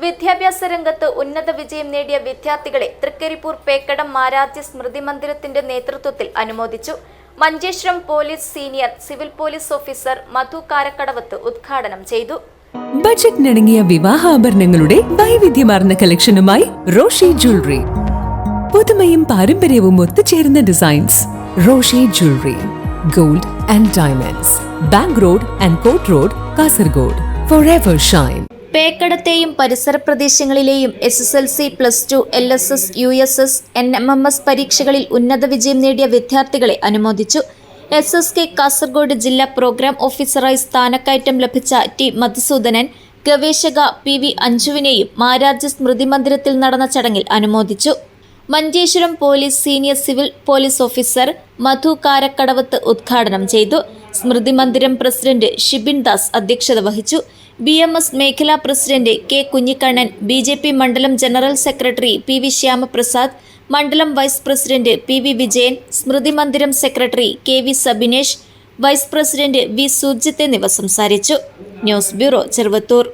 പൊതുവിദ്യാഭ്യാസ രംഗത്ത് ഉന്നത വിജയം നേടിയ വിദ്യാർത്ഥികളെ തൃക്കരിപ്പൂർ പേക്കടം മാരാർജി സ്മൃതി മന്ദിരത്തിന്റെ നേതൃത്വത്തിൽ അനുമോദിച്ചു. Manjeshwaram police senior civil police officer Madhu Karakkadavath ഉദ്ഘാടനം ചെയ്തു. ബജറ്റിനിണങ്ങിയ വിവാഹാഭരണങ്ങളുടെ വൈവിധ്യമാർന്ന കളക്ഷനുമായി റോഷി ജ്വല്ലറി. പുതുമയും പാരമ്പര്യവും ഒത്തുചേരുന്ന designs. Roshi jewellery, gold and diamonds, bank road and court road, Kasaragod. Forever shine. പേക്കടത്തെയും പരിസര പ്രദേശങ്ങളിലെയും SSLC, +2, LSS, USS, NMMS പരീക്ഷകളിൽ ഉന്നത വിജയം നേടിയ വിദ്യാർത്ഥികളെ അനുമോദിച്ചു. SSK കാസർഗോഡ് ജില്ലാ പ്രോഗ്രാം ഓഫീസറായി സ്ഥാനക്കയറ്റം ലഭിച്ച T മധുസൂദനൻ, ഗവേഷക PV അഞ്ജുവിനെയും മാരാർജി സ്മൃതി മന്ദിരത്തിൽ നടന്ന ചടങ്ങിൽ അനുമോദിച്ചു. Manjeshwaram police senior civil police officer Madhu Karakkadavath ഉദ്ഘാടനം ചെയ്തു. സ്മൃതി മന്ദിരം പ്രസിഡന്റ് ഷിബിൻ ദാസ് അധ്യക്ഷത വഹിച്ചു. BMS മേഖലാ പ്രസിഡന്റ് K കുഞ്ഞിക്കണ്ണൻ, BJP മണ്ഡലം ജനറൽ സെക്രട്ടറി PV ശ്യാമപ്രസാദ്, മണ്ഡലം vice president PV Vijayan, Smriti Mandiram secretary KV Sabinesh, vice president V Surjith എന്നിവർ സംസാരിച്ചു. News bureau, Cheruvathur.